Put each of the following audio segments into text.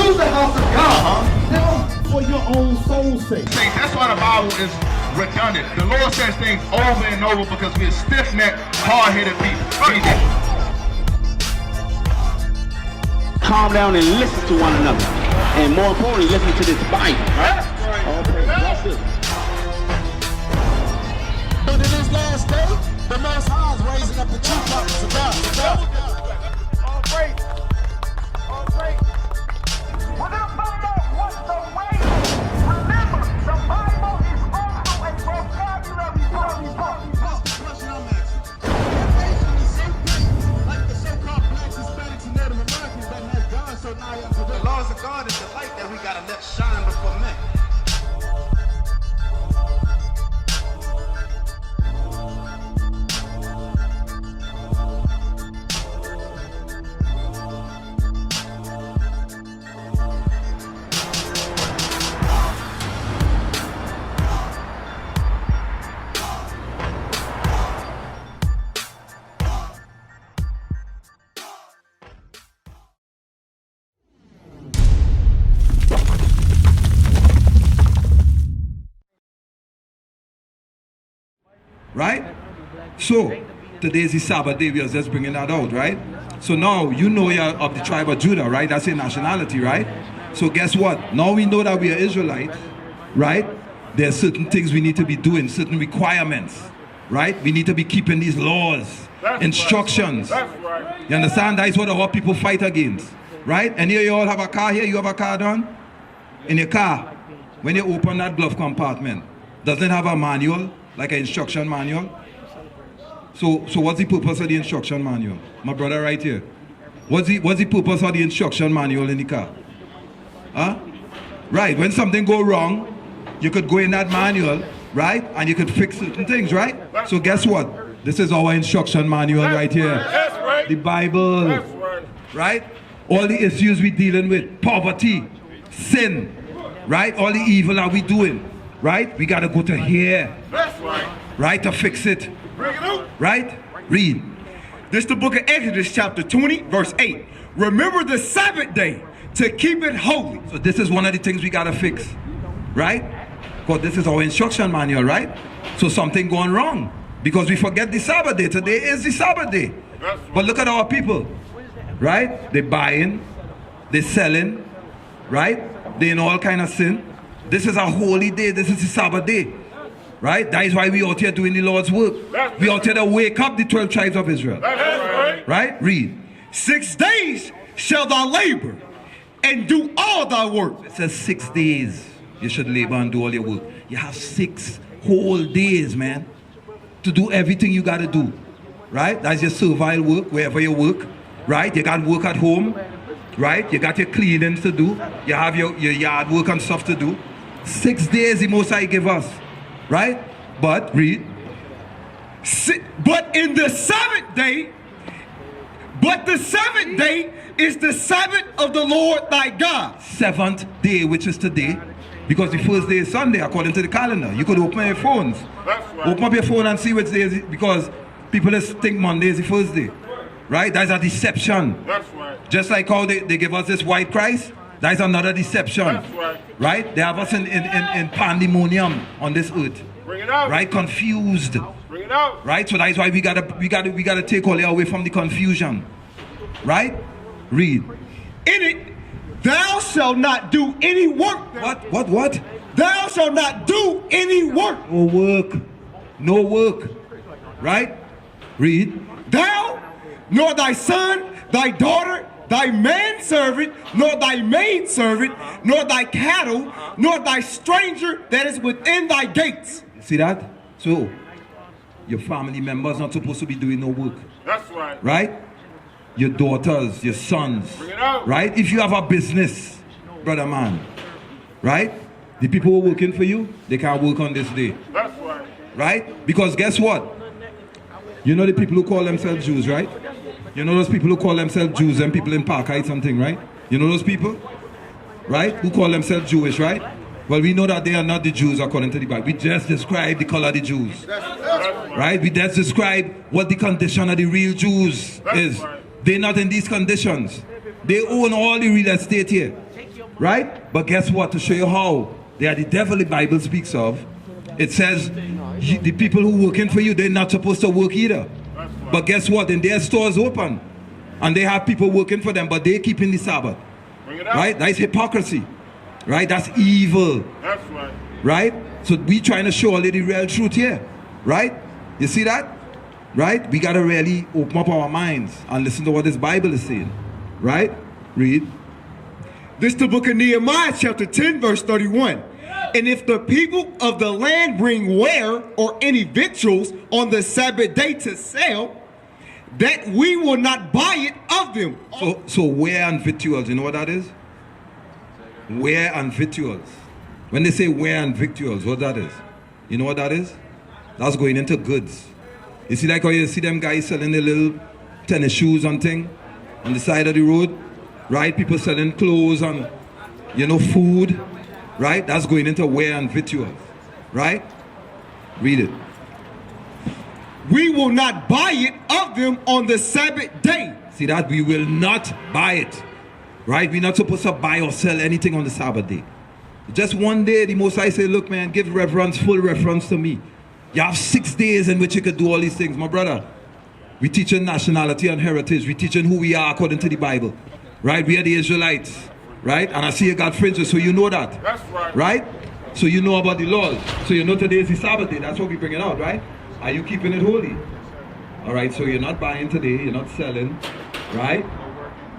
to the house of God. Now, for your own soul's sake. That's why the Bible is redundant. The Lord says things over and over because we're stiff-necked, hard-headed people. Calm down and listen to one another. And more importantly, listen to this Bible. Right? Okay, watch this. But in this last day, the Most High is raising up the true prophets of God. All praise. All praise. We're going to find out what the way is. Remember, the Bible is also a vocabulary book. That's the question I'm asking. Nation is so great, like the so-called blacks, Hispanics, and Native Americans that has gone so nigh unto the laws of God is the light that we got to let shine before men. Right? So, today is the Sabbath day, we are just bringing that out, right? So now, you know you're of the tribe of Judah, right? That's your nationality, right? So guess what? Now we know that we are Israelites, right? There are certain things we need to be doing, certain requirements, right? We need to be keeping these laws, instructions. That's right. You understand? That is what our people fight against, right? And here you all have a car here. You have a car done? In your car, when you open that glove compartment, doesn't it have a manual? Like an instruction manual? So what's the purpose of the instruction manual? My brother right here. What's the purpose of the instruction manual in the car? Huh? Right, when something go wrong, you could go in that manual, right? And you could fix certain things, right? So guess what? This is our instruction manual right here. That's right. The Bible. That's right. Right? All the issues we're dealing with. Poverty, sin, right? All the evil that we're doing. Right? We got to go to here. That's right. Right? To fix it. Bring it out. Right? Read. This is the book of Exodus chapter 20 verse 8. Remember the Sabbath day to keep it holy. So this is one of the things we got to fix. Right? Because this is our instruction manual, right? So something going wrong. Because we forget the Sabbath day. Today is the Sabbath day. That's right. But look at our people. Right? They're buying. They're selling. Right? They're in all kind of sin. This is a holy day. This is the Sabbath day. Right? That is why we out here doing the Lord's work. We out here to wake up the 12 tribes of Israel. That's right. Right? Read. 6 days shall thou labor and do all thy work. It says 6 days you should labor and do all your work. You have 6 whole days, man, to do everything you got to do. Right? That's your servile work, wherever you work. Right? You got work at home. Right? You got your cleanings to do. You have your yard work and stuff to do. 6 days the Most High give us, right? But read. But the seventh day is the Sabbath of the Lord thy God. 7th day, which is today, because the first day is Sunday according to the calendar. You could open your phones. That's right. Open up your phone and see which day is it, because people just think Monday is the first day, right? That's a deception. That's right. Just like how they give us this white Christ. That is another deception. That's right. Right? They have us in pandemonium on this earth. Bring it out. Right? Confused. Bring it out. Right? So that is why we gotta take all the away from the confusion. Right? Read. In it, thou shalt not do any work. What? Thou shalt not do any work. No work. No work. Right? Read. Thou, nor thy son, thy daughter, thy manservant, nor thy maidservant, nor thy cattle, nor thy stranger that is within thy gates. See that? So, your family members not supposed to be doing no work. That's right. Right? Your daughters, your sons. Bring it out. Right? If you have a business, brother man, right? The people who are working for you, they can't work on this day. That's right. Right? Because guess what? You know the people who call themselves Jews, right? You know those people who call themselves Jews and people in Park Heights something, right? You know those people? Right? Who call themselves Jewish, right? Well, we know that they are not the Jews according to the Bible. We just describe the color of the Jews. Right? We just describe what the condition of the real Jews is. They're not in these conditions. They own all the real estate here. right? But guess what? To show you how they are the devil the Bible speaks of, it says the people who working for you, they're not supposed to work either. But guess what? And their stores open, and they have people working for them, but they're keeping the Sabbath. Right? That's hypocrisy. Right? That's evil. That's right. Right? So we trying to show the real truth here. Right? You see that? Right? We got to really open up our minds and listen to what this Bible is saying. Right? Read. This the book of Nehemiah chapter 10 verse 31. And if the people of the land bring ware or any victuals on the Sabbath day to sell, that we will not buy it of them. So ware and victuals, you know what that is? Ware and victuals. When they say ware and victuals, what that is? You know what that is? That's going into goods. You see like how you see them guys selling the little tennis shoes and thing on the side of the road? Right? People selling clothes and, you know, food. Right? That's going into ware and victuals. Right? Read it. We will not buy it of them on the Sabbath day. See that? We will not buy it. Right? We're not supposed to buy or sell anything on the Sabbath day. Just one day, the Most High say, look, man, give reverence, full reference to me. You have 6 days in which you could do all these things. My brother, we teaching nationality and heritage. We teaching who we are according to the Bible. Right? We are the Israelites. Right? And I see you got fringes, so you know that. That's right. Right? So you know about the laws. So you know today is the Sabbath day. That's what we bring it out, right? Are you keeping it holy? All right, so you're not buying today. You're not selling. Right?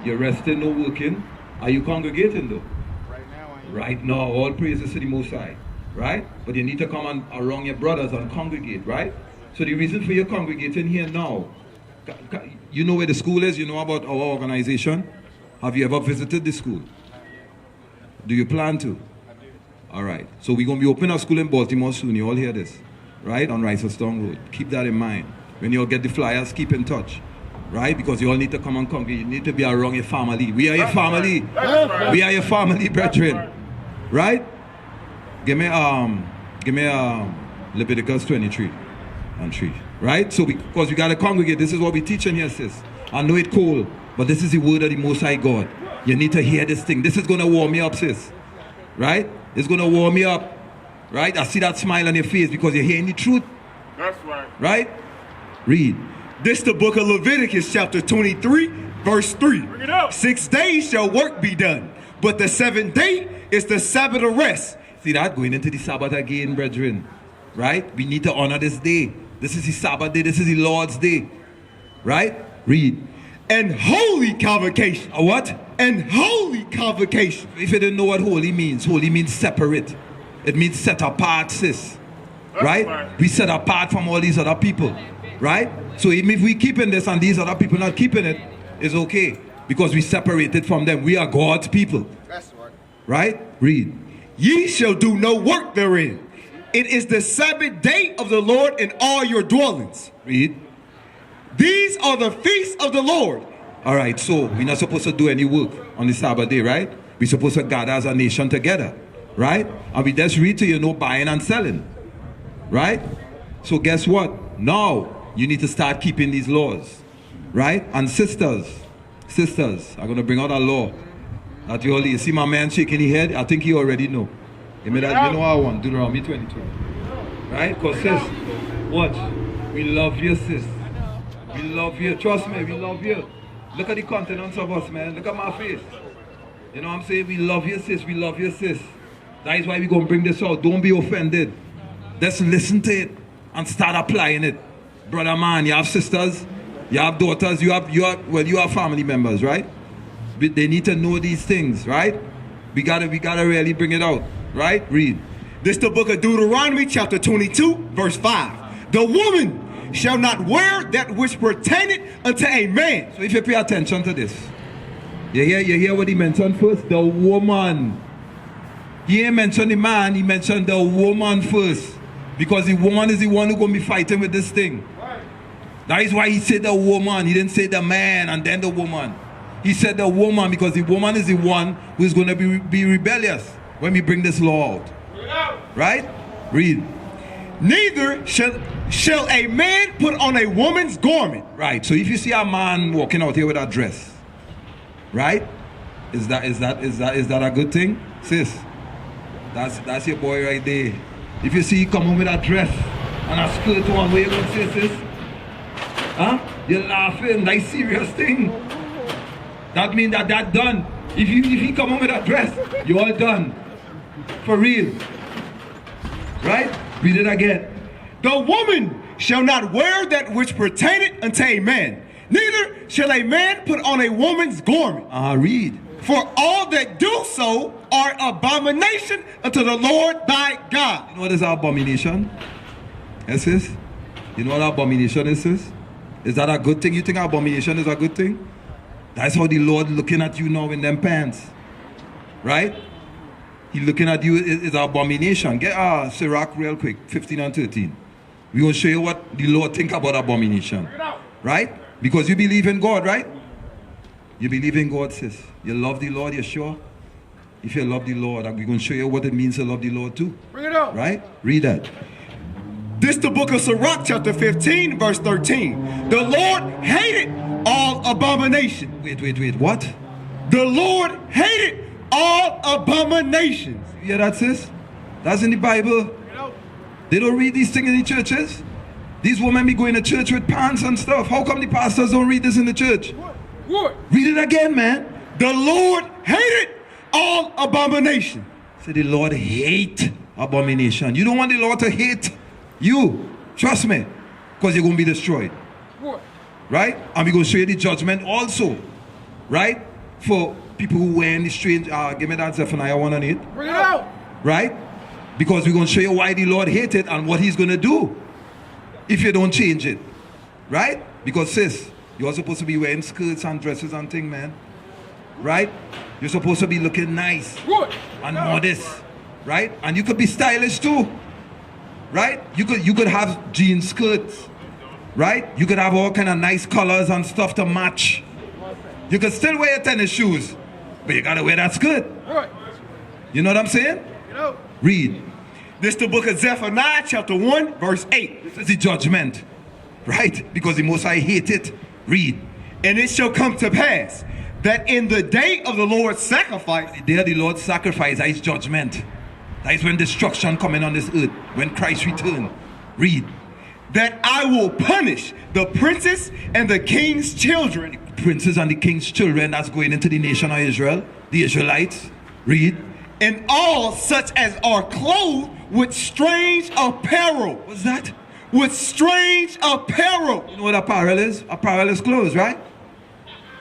You're resting, no working. Are you congregating though? Right now, all praises to the Most High. Right? But you need to come on around your brothers and congregate, right? So the reason for your congregating here now, you know where the school is? You know about our organization? Have you ever visited the school? Do you plan to? All right. So we're going to be opening a school in Baltimore soon. You all hear this, right? On Ricerstone Road. Keep that in mind. When you all get the flyers, keep in touch, right? Because you all need to come and congregate. You need to be around your family. We are your family. We are your family, brethren. Right? Give me Leviticus 23 and 3. Right? So because we got to congregate. This is what we're teaching here, sis. I know it's cold, but this is the word of the Most High God. You need to hear this thing. This is going to warm you up, sis. Right? It's going to warm you up. Right? I see that smile on your face because you're hearing the truth. That's right. Right? Read. This the book of Leviticus chapter 23 verse 3. Bring it up. 6 days shall work be done, but the 7th day is the Sabbath of rest. See that? Going into the Sabbath again, brethren. Right? We need to honor this day. This is the Sabbath day. This is the Lord's day. Right? Read. And holy convocation. A what? And holy convocation. If you didn't know what holy means separate. It means set apart, sis. Right? We set apart from all these other people. Right? So even if we keeping this and these other people not keeping it, it's okay. Because we separated from them. We are God's people. That's right. Right? Read. Ye shall do no work therein. It is the Sabbath day of the Lord in all your dwellings. Read. These are the feasts of the Lord. All right, so we're not supposed to do any work on the Sabbath day, right? We're supposed to gather as a nation together, right? And we just read to you, no buying and selling, right? So guess what? Now you need to start keeping these laws, right? And sisters, I'm going to bring out a law that you see my man shaking his head. I think he already know. Give me that, you know I want, Deuteronomy 22, right? Because sis, watch, we love you, sis. We love you. Trust me, we love you. Look at the countenance of us, man. Look at my face. You know what I'm saying? We love you, sis. We love you, sis. That is why we're going to bring this out. Don't be offended. Just listen to it and start applying it. Brother man, you have sisters, you have daughters, you have family members, right? But they need to know these things, right? We gotta really bring it out, right? Read. This the book of Deuteronomy chapter 22 verse 5. The woman shall not wear that which pertaineth unto a man. So if you pay attention to this, you hear what he mentioned first? The woman. He ain't mentioned the man, he mentioned the woman first. Because the woman is the one who's going to be fighting with this thing. That is why he said the woman. He didn't say the man and then the woman. He said the woman because the woman is the one who is going to be rebellious when we bring this law out. Right? Read. Neither shall a man put on a woman's garment. Right. So if you see a man walking out here with a dress, right? Is that a good thing? Sis, that's your boy right there. If you see he come home with a dress and a skirt on, what you gonna say, sis? Huh? You're laughing, like serious thing. That means that done. If he come home with a dress, you all done. For real. Right? Read it again. The woman shall not wear that which pertaineth unto a man, neither shall a man put on a woman's garment. Read. For all that do so are abomination unto the Lord thy God. You know what is an abomination? Yes, sis? You know what abomination is, sis? Is that a good thing? You think abomination is a good thing? That's how the Lord looking at you now in them pants. Right? He looking at you is an abomination. Get Sirach real quick, 15 and 13. We will show you what the Lord think about abomination. Right? Because you believe in God, right? You believe in God, sis. You love the Lord, you sure? If you love the Lord, we're going to show you what it means to love the Lord too. Bring it up. Right? Read that. This the book of Sirach, chapter 15, verse 13. The Lord hated all abomination. Wait. What? The Lord hated all abominations. You hear that, sis? That's in the Bible. They don't read these things in the churches. These women be going to church with pants and stuff. How come the pastors don't read this in the church? What? Read it again, man. The Lord hated all abomination. Say the Lord hate abomination. You don't want the Lord to hate you. Trust me. Because you're going to be destroyed. What? Right? And we're going to show you the judgment also. Right? For people who wear the strange... give me that Zephaniah 1 and 8. Bring it out. Right? Because we're going to show you why the Lord hated and what he's going to do if you don't change it. Right? Because sis, you're supposed to be wearing skirts and dresses and things, man. Right? You're supposed to be looking nice and modest. Right? And you could be stylish too. Right? You could have jean skirts. Right? You could have all kind of nice colors and stuff to match. You could still wear your tennis shoes, but you gotta wear that skirt. You know what I'm saying? Read. This the book of Zephaniah, chapter 1, verse 8. This is the judgment. Right? Because the Most High hate it. Read. And it shall come to pass that in the day of the Lord's sacrifice, the day of the Lord's sacrifice, that is judgment. That is when destruction coming on this earth, when Christ return. Read. That I will punish the princes and the king's children. The princes and the king's children that's going into the nation of Israel, the Israelites. Read. And all such as are clothed with strange apparel. What's that? With strange apparel. You know what apparel is? Apparel is clothes, right?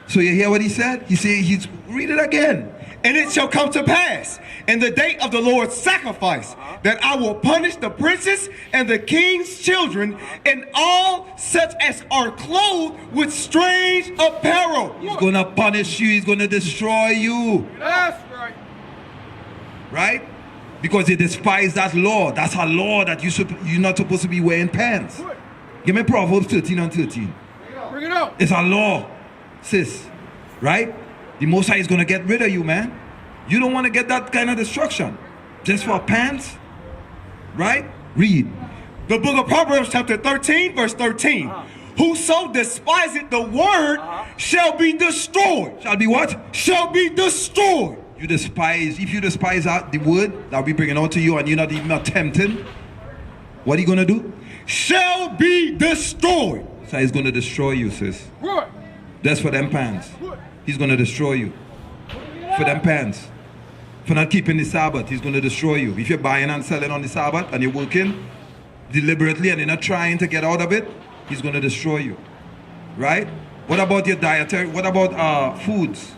So you hear what he said? Read it again. And it shall come to pass in the day of the Lord's sacrifice that I will punish the princes and the king's children and all such as are clothed with strange apparel. He's going to punish you. He's going to destroy you. That's right. Right? Because you despise that law. That's a law that you're not supposed to be wearing pants. Give me Proverbs 13 and 13. Bring it out. It's a law, sis. Right? The Most High is going to get rid of you, man. You don't want to get that kind of destruction. Just for pants. Right? Read. The book of Proverbs chapter 13, verse 13. Whoso despiseth the word shall be destroyed. Shall be what? Shall be destroyed. You despise, if you despise the word that we bringing out to you and you're not even attempting, what are you going to do? Shall be destroyed. So he's going to destroy you, sis. What? That's for them pants. He's going to destroy you. For them pants. For not keeping the Sabbath, he's going to destroy you. If you're buying and selling on the Sabbath and you're working deliberately and you're not trying to get out of it, he's going to destroy you. Right? What about your dietary? What about foods?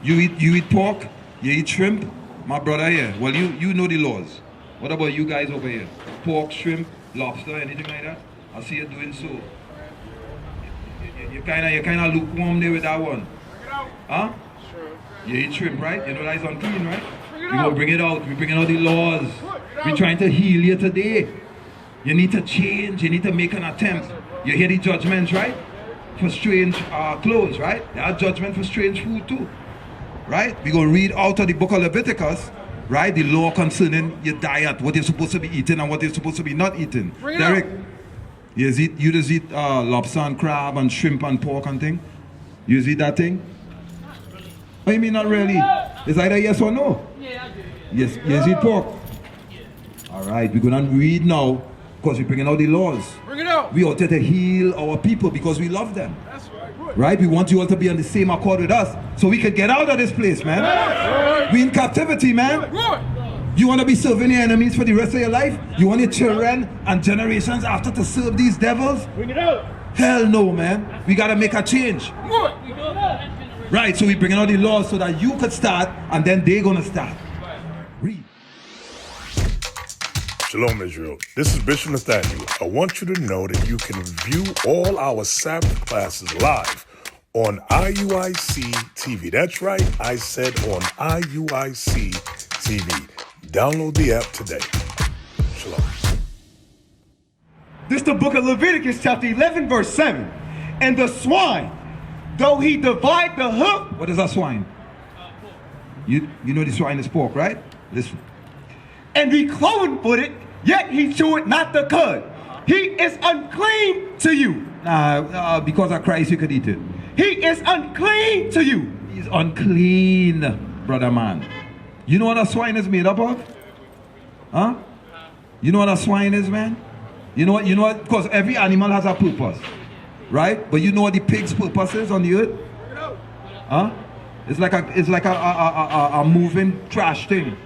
You eat pork? You eat shrimp? My brother here. Well, you know the laws. What about you guys over here? Pork, shrimp, lobster, anything like that? I see you doing so. You kind of lukewarm there with that one. Huh? You eat shrimp, right? You know that's unclean, right? We will bring it out. We're bringing out the laws. We're trying to heal you today. You need to change. You need to make an attempt. You hear the judgments, right? For strange clothes, right? There are judgments for strange food too. Right? We're going to read out of the book of Leviticus, right? The law concerning your diet, what you're supposed to be eating and what you're supposed to be not eating. Derek, you just eat lobster and crab and shrimp and pork and thing? You eat that thing? What you mean not really? It's either yes or no. Yes, yes, eat pork. All right, we're gonna read now because we're bringing out the laws. Bring it out. We ought to heal our people because we love them. That's right. Good. Right? We want you all to be on the same accord with us so we can get out of this place, man. Right. We in captivity, man. Good. You want to be serving your enemies for the rest of your life? You want your children and generations after to serve these devils? Bring it out. Hell no, man. We got to make a change. Good. Right, so we're bringing out the laws so that you could start and then they're going to start. Read. Shalom, Israel. This is Bishop Nathaniel. I want you to know that you can view all our Sabbath classes live on IUIC TV. That's right, I said on IUIC TV. Download the app today. Shalom. This is the book of Leviticus, chapter 11, verse 7. And the swine, though he divide the hoof. What is a swine? You know the swine is pork, right? Listen. And be cloven-footed, yet he cheweth not the cud. He is unclean to you. Because of Christ you could eat it. He is unclean to you. He's unclean, brother man. You know what a swine is made up of? Huh? You know what a swine is, man? You know what? Because every animal has a purpose, right? But you know what the pig's purpose is on the earth? Huh? It's like a moving trash thing,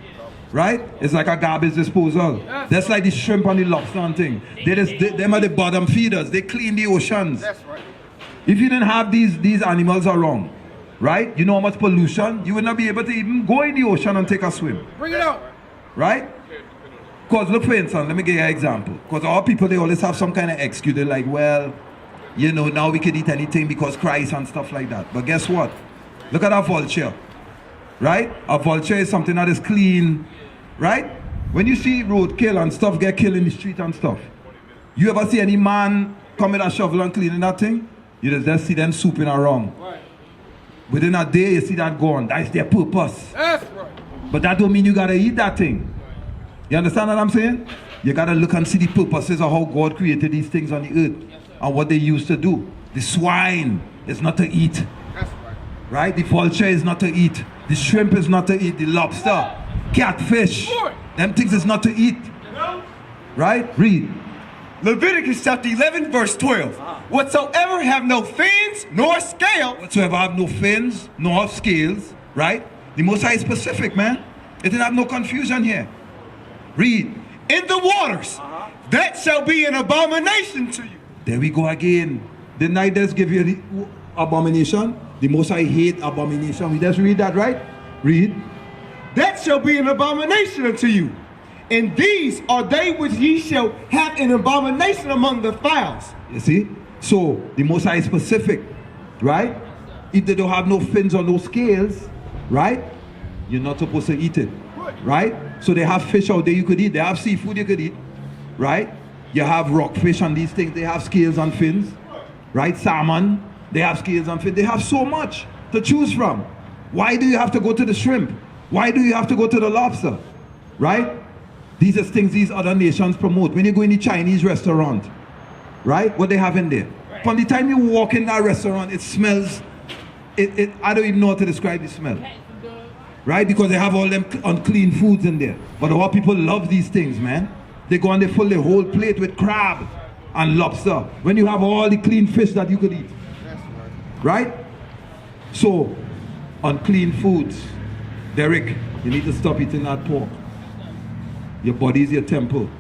right? It's like a garbage disposal. That's like the shrimp and the lobster and thing. Them are the bottom feeders. They clean the oceans. That's right. If you didn't have these animals around, right? You know how much pollution? You would not be able to even go in the ocean and take a swim. Bring it out. Right? Because look, for instance, let me give you an example. Because all people, they always have some kind of excuse. They're like, well, you know, now we can eat anything because Christ and stuff like that. But guess what? Look at a vulture. Right? A vulture is something that is clean. Right? When you see roadkill and stuff get killed in the street and stuff, you ever see any man come with a shovel and cleaning that thing? You just see them souping around. Right. Within a day, you see that gone. That's their purpose. That's right. But that don't mean you gotta eat that thing. You understand what I'm saying? You gotta look and see the purposes of how God created these things on the earth and what they used to do. The swine is not to eat. That's right. Right? The vulture is not to eat. The shrimp is not to eat. The lobster, catfish, them things is not to eat. Right? Read. Leviticus chapter 11, verse 12. Whatsoever have no fins nor scale. Whatsoever have no fins nor scales. Right? The Most High is specific, man. It didn't have no confusion here. Read. In the waters, that shall be an abomination to you. There we go again. Didn't I just give you the abomination? The Most High hate abomination. We just read that, right? Read. That shall be an abomination unto you. And these are they which ye shall have an abomination among the fowls. You see? So, the Most High is specific, right? If they don't have no fins or no scales, right? You're not supposed to eat it, right? So they have fish out there you could eat. They have seafood you could eat, right? You have rockfish and these things. They have scales and fins, right? Salmon, they have scales and fins. They have so much to choose from. Why do you have to go to the shrimp? Why do you have to go to the lobster, right? These are things these other nations promote. When you go in the Chinese restaurant, right? What they have in there. From the time you walk in that restaurant, it smells, I don't even know how to describe the smell. Right? Because they have all them unclean foods in there. But our people love these things, man. They go and they fill the whole plate with crab and lobster. When you have all the clean fish that you could eat. Right? So, unclean foods. Derek, you need to stop eating that pork. Your body is your temple.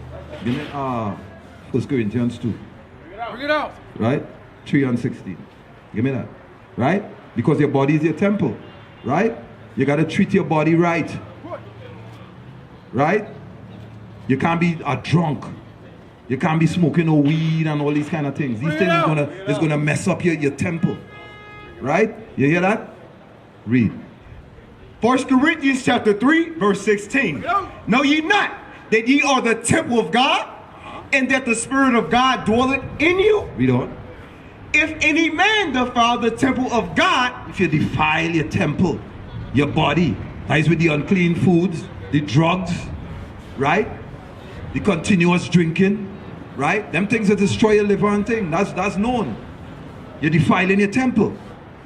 Give me 1 Corinthians 2. Bring it out. Right? 3 and 16. Give me that. Right? Because your body is your temple. Right? You got to treat your body right. Right? You can't be a drunk. You can't be smoking no weed and all these kind of things. These things is gonna mess up your temple. Right? You hear that? Read. 1 Corinthians chapter 3, verse 16. Know ye not that ye are the temple of God, and that the Spirit of God dwelleth in you? Read on. If any man defile the temple of God, if you defile your temple, your body, that is with the unclean foods, the drugs, right? The continuous drinking, right? Them things that destroy your liver and thing. That's known. You're defiling your temple,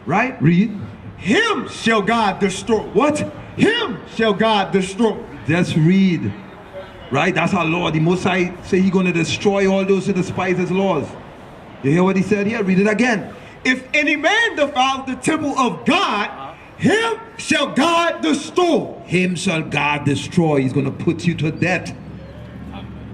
right? Read. him shall God destroy. What? Him shall God destroy. Just read. Right? That's our Lord. The Most High say He's going to destroy all those who despise His laws. You hear what He said here? Read it again. If any man defile the temple of God, him shall God destroy. Him shall God destroy. He's going to put you to death.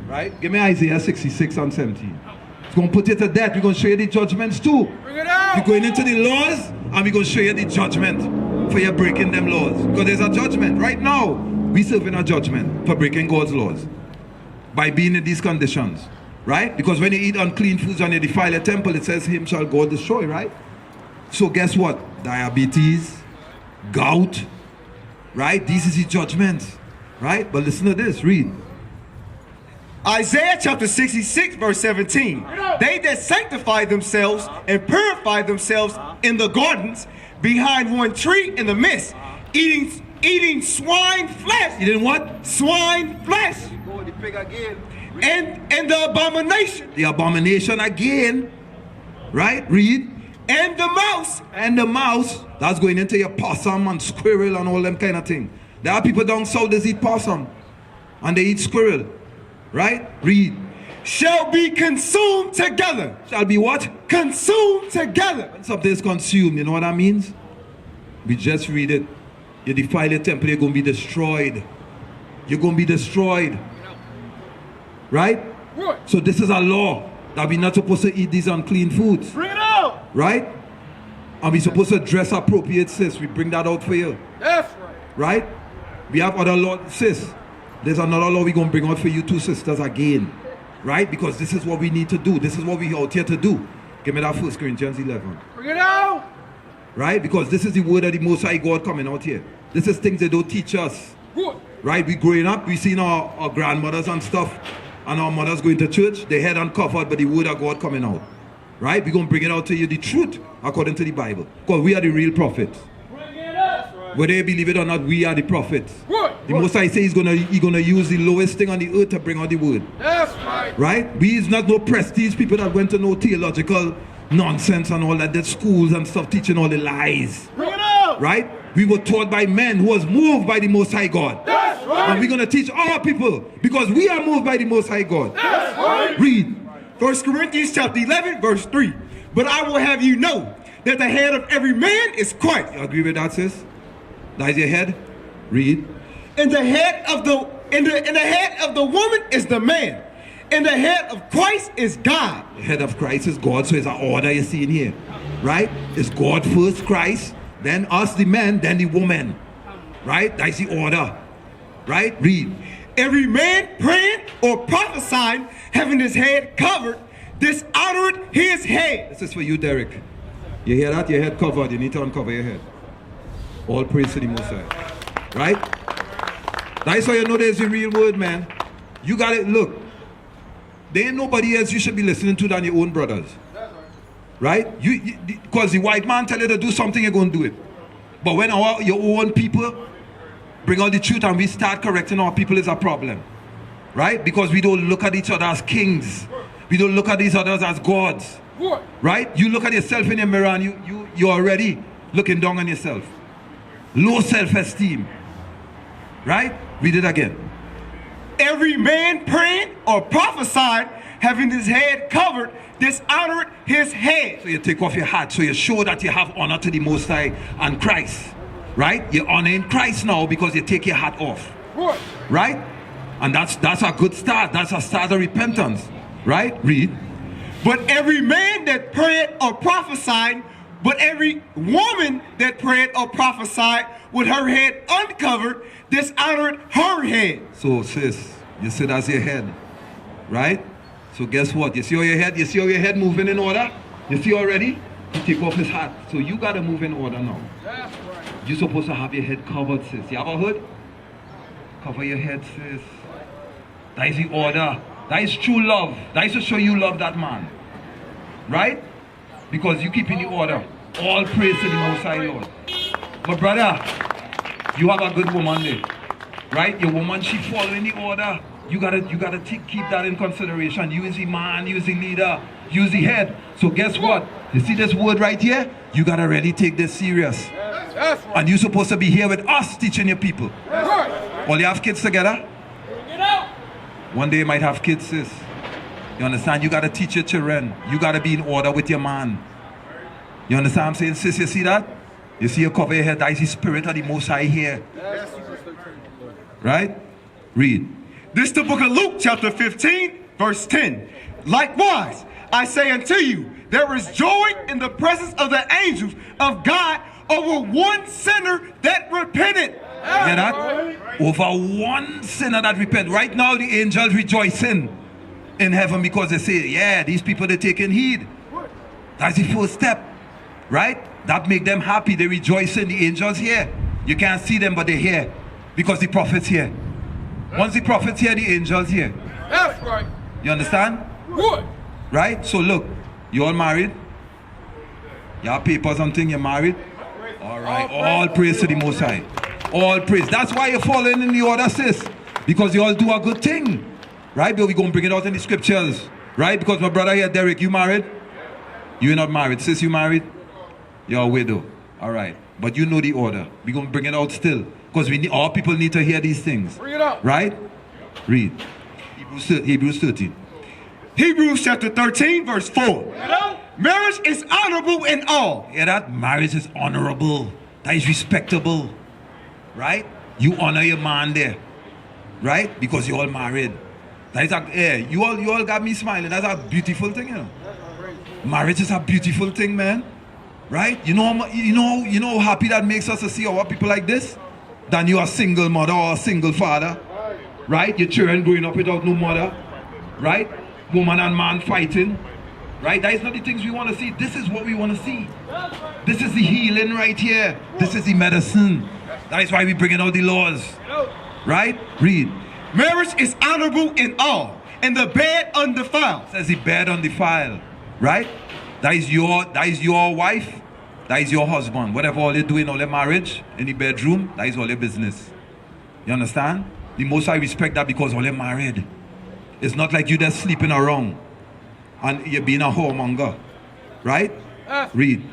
Right? Give me Isaiah 66 and 17. He's going to put you to death. We're going to show you the judgments too. Bring it out. You're going into the laws and we're going to show you the judgment for you breaking them laws. Because there's a judgment. Right now, we serving a judgment for breaking God's laws. By being in these conditions. Right? Because when you eat unclean foods and you defile a temple, it says him shall God destroy, right? So guess what? Diabetes, gout, right? This is the judgment. Right? But listen to this, read. Isaiah chapter 66 verse 17. They that sanctify themselves and purify themselves in the gardens behind one tree in the midst, eating swine flesh. Eating what? Swine flesh. Go the pig again. And the abomination. The abomination again. Right? Read. And the mouse. And the mouse. That's going into your possum and squirrel and all them kind of thing. There are people down south that eat possum. And they eat squirrel. Right? Read. Shall be consumed together. Shall be what? Consumed together. When something is consumed, you know what that means? We just read it. You defile the temple, you're going to be destroyed. You're going to be destroyed. Right? So this is a law that we're not supposed to eat these unclean foods. Bring it out. Right? And we're supposed to dress appropriate, sis. We bring that out for you. That's right. Right? We have other laws, sis. There's another law we're going to bring out for you two sisters again. Right? Because this is what we need to do. This is what we're out here to do. Give me that 1 Corinthians 11. Bring it out. Right? Because this is the word of the Most High God coming out here. This is things they don't teach us. Good. Right? We growing up, we seen our grandmothers and stuff, and our mothers going to church, their head uncovered, but the word of God coming out. Right? We're going to bring it out to you, the truth, according to the Bible. Because we are the real prophets. Bring it up. Whether you believe it or not, we are the prophets. Good. The Most High says He's gonna use the lowest thing on the earth to bring out the word. That's right. Right? We is not no prestige people that went to no theological nonsense and all that, the schools and stuff teaching all the lies. Bring it out. Right? We were taught by men who was moved by the Most High God. That's right. And we're going to teach our people because we are moved by the Most High God. That's right. Read. 1 Corinthians chapter 11 verse 3. But I will have you know that the head of every man is Christ. You agree with that, sis? That is your head? Read. And the head of the head of the woman is the man. And the head of Christ is God. The head of Christ is God, so it's an order you see in here. Right? It's God first, Christ, then us the man, then the woman. Right? That's the order. Right? Read. Every man praying or prophesying, having his head covered, dishonored his head. This is for you, Derek. You hear that? Your head covered. You need to uncover your head. All praise to the Most High. Right? That's how you know there's the real word, man. You got it. Look. There ain't nobody else you should be listening to than your own brothers. Right? Because the white man tell you to do something, you're going to do it. But when your own people bring out the truth and we start correcting our people, is a problem. Right? Because we don't look at each other as kings. We don't look at each other as gods. Right? You look at yourself in the mirror and you're already looking down on yourself. Low self-esteem. Right? Read it again. Every man praying or prophesying, having his head covered, dishonored his head. So you take off your hat, so you show that you have honor to the Most High and Christ. Right? You're honoring Christ now because you take your hat off. Right? And that's a good start. That's a start of repentance. Right? Read. But every man that prayed or prophesied, but every woman that prayed or prophesied with her head uncovered, dishonored her head. So sis, you see that's your head, right? So guess what? You see how your head moving in order? You see already? He take off his hat. So you gotta move in order now. That's right. You're supposed to have your head covered, sis. You have a hood? Cover your head, sis. That is the order. That is true love. That is to show you love that man. Right? Because you keep in the order. All praise to the Most High Lord. But brother, you have a good woman there. Right? Your woman, she following the order. You gotta keep that in consideration. You is the man, you is the leader, you is the head. So guess what? You see this word right here? You gotta really take this serious. That's right. And you're supposed to be here with us teaching your people. That's right. All you have kids together? Bring it out. One day you might have kids, sis. You understand? You got to teach your children. You got to be in order with your man. You understand what I'm saying? Sis, you see that? You see you cover your head. That is the spirit of the Most High here. Right? Read. This is the book of Luke, chapter 15, verse 10. Likewise, I say unto you, there is joy in the presence of the angels of God over one sinner that repented. Hear that? Over one sinner that repent. Right now, the angels rejoicing in heaven because they say, yeah, these people, they're taking heed. That's the first step. Right? That make them happy. They rejoice in the angels here. You can't see them, but they're here because the prophet's here. Once the prophet's here, the angels here. That's right. You understand? Good. Right? So look, you all married? You have papers and thing, you're married? All right. All praise to the Most High. All praise. That's why you're following in the order, sis. Because you all do a good thing. Right? But we're going to bring it out in the scriptures. Right? Because my brother here, Derek, you married? You're not married. Sis, you married? You're a widow. All right. But you know the order. We're going to bring it out still. Because all people need to hear these things. Bring it out. Right? Read. Hebrews 13. Hebrews chapter 13, verse 4. Hello? Marriage is honorable in all. Hear that? Marriage is honorable. That is respectable. Right? You honor your man there. Right? Because you're all married. That is you all got me smiling. That's a beautiful thing, you know. Marriage is a beautiful thing, man. Right? You know how happy that makes us to see our people like this? Than you a single mother or a single father. Right? Your children growing up without no mother. Right? Woman and man fighting. Right? That is not the things we want to see. This is what we want to see. This is the healing right here. This is the medicine. That is why we're bringing out the laws. Right? Read. Marriage is honorable in all, and the bed undefiled. It says the bed undefiled. Right? That is your wife. That is your husband. Whatever all you're doing, all your marriage, in the bedroom, that is all your business. You understand? The Most High respect that because all you're married. It's not like you just sleeping around and you're being a whoremonger. Right? Read.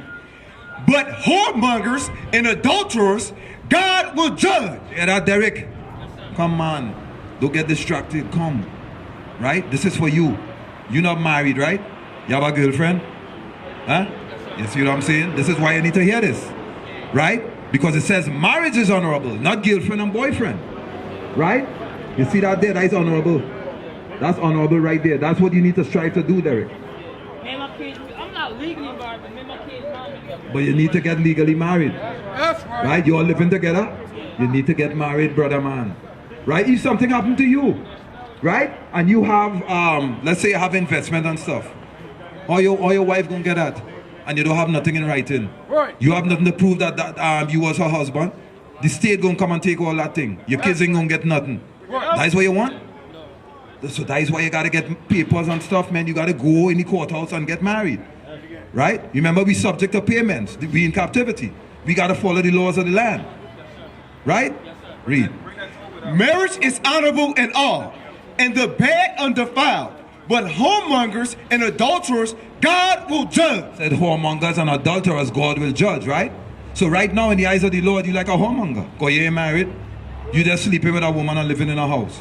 But whoremongers and adulterers, God will judge. Hear that, Derek? Come on. Don't get distracted. Come. Right? This is for you. You're not married, right? You have a girlfriend? Huh? You see what I'm saying? This is why you need to hear this. Right? Because it says marriage is honorable, not girlfriend and boyfriend. Right? You see that there? That is honorable. That's honorable right there. That's what you need to strive to do, Derek. I'm not legally married, but my kids married. But you need to get legally married. That's right. Right? You all living together? You need to get married, brother man. Right? If something happened to you, right? And you have, let's say you have investment and stuff. Or your wife gonna get that. And you don't have nothing in writing. Right. You have nothing to prove that you was her husband. The state gonna come and take all that thing. Your kids ain't gonna get nothing. Right. That's what you want? So that is why you gotta get papers and stuff, man. You gotta go in the courthouse and get married. Right? Remember, we subject to payments. We in captivity. We gotta follow the laws of the land. Right? Read. Marriage is honorable in all, and the bed undefiled. But whoremongers and adulterers, God will judge. Said whoremongers and adulterers, God will judge, right? So right now, in the eyes of the Lord, you like a whoremonger. Because you ain't married. You just sleeping with a woman and living in a house.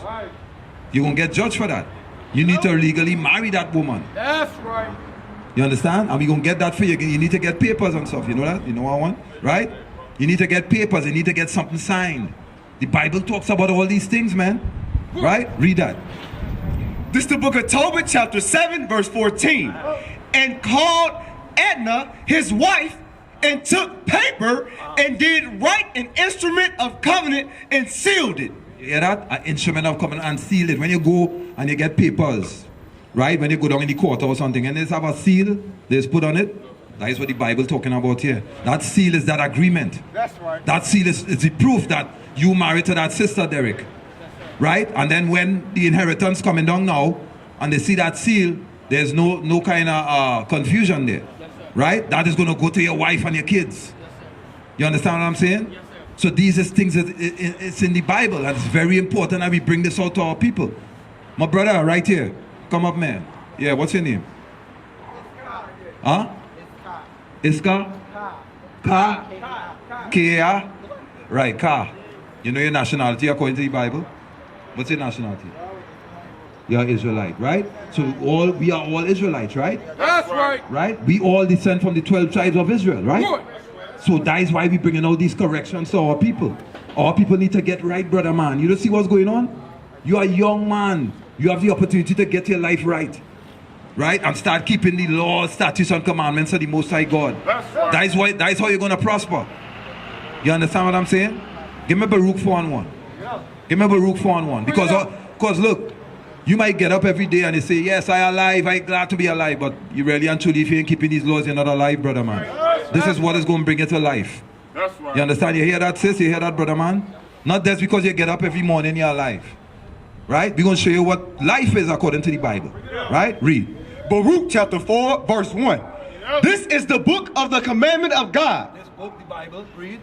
You're going to get judged for that. You need to legally marry that woman. That's right. You understand? And we're going to get that for you. You need to get papers and stuff. You know that? You know what I want? Right? You need to get papers. You need to get something signed. The Bible talks about all these things, man. Right? Read that. This is the book of Tobit, chapter 7, verse 14. And called Edna, his wife, and took paper and did write an instrument of covenant and sealed it. You hear that? An instrument of covenant and sealed it. When you go and you get papers, right? When you go down in the court or something, and they have a seal, they put on it. That is what the Bible talking about here. That seal is that agreement. That's right. That seal is the proof that you married to that sister, Derek. Right? And then when the inheritance coming down now, and they see that seal, there's no kind of confusion there. Right? That is going to go to your wife and your kids. You understand what I'm saying? So these is things that it's in the Bible, and it's very important that we bring this out to our people. My brother, right here. Come up, man. Yeah, what's your name? Huh? Iska? Ka? Kia. Right, Ka. You know your nationality according to the Bible? What's your nationality? You're Israelite, right? So we are all Israelites, right? That's right. Right? We all descend from the 12 tribes of Israel, right? Good. So that is why we're bringing out these corrections to our people. Our people need to get right, brother man. You don't see what's going on? You are a young man. You have the opportunity to get your life right. Right? And start keeping the laws, statutes, and commandments of the Most High God. That's right. That is how you're going to prosper. You understand what I'm saying? Give me Baruch 4:1. Give me Baruch 4:1. Because look, you might get up every day and you say, yes, I alive, I glad to be alive. But you really and truly, if you ain't keeping these laws, you're not alive, brother man. This is what is going to bring you to life. That's right. You understand? You hear that, sis? You hear that, brother man? Not just because you get up every morning, you're alive. Right? We're going to show you what life is according to the Bible. Right? Read. Baruch chapter 4, verse 1. This is the book of the commandment of God. This book, the Bible, read.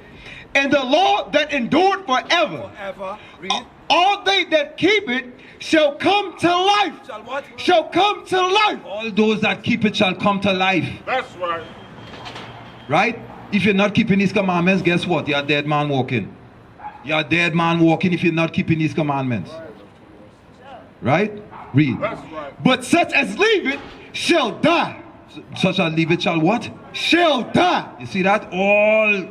And the law that endured forever. Forever. Read. All they that keep it shall come to life. Shall what? Shall come to life. All those that keep it shall come to life. That's right. Right? If you're not keeping these commandments, guess what? You're a dead man walking. You're a dead man walking if you're not keeping these commandments. Right? Read. That's right. But such as leave it shall die. Such as leave it shall what? Shall die. You see that? All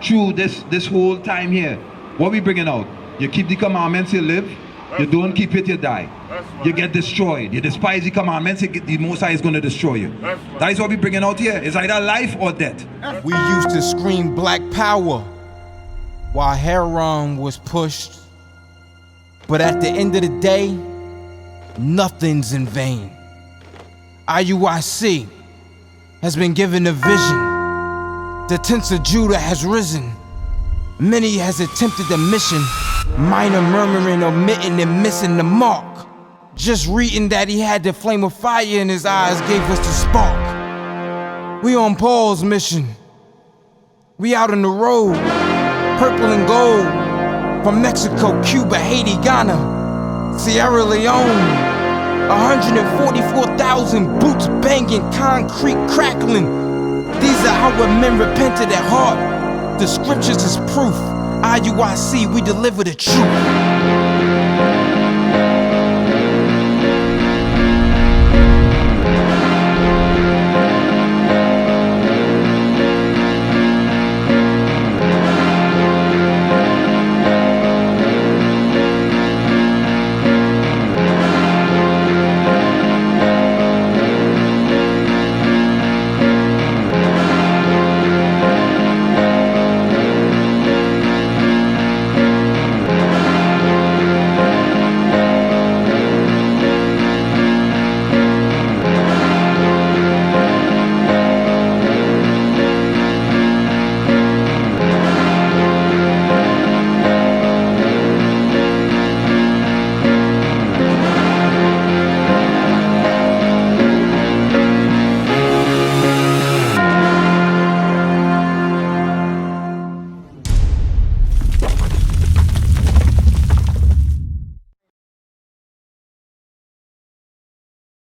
through this whole time here. What we bringing out? You keep the commandments, you live. You don't keep it, you die. You get destroyed. You despise the commandments, the Most High is going to destroy you. That is what we bringing out here. It's either life or death. We used to scream black power while Heron was pushed. But at the end of the day, nothing's in vain. IUIC has been given a vision. The tents of Judah has risen. Many has attempted the mission. Minor murmuring, omitting, and missing the mark. Just reading that he had the flame of fire in his eyes gave us the spark. We on Paul's mission. We out on the road, purple and gold. From Mexico, Cuba, Haiti, Ghana, Sierra Leone. 144,000 boots banging, concrete crackling. These are how men repented at heart. The scriptures is proof. IUIC, we deliver the truth.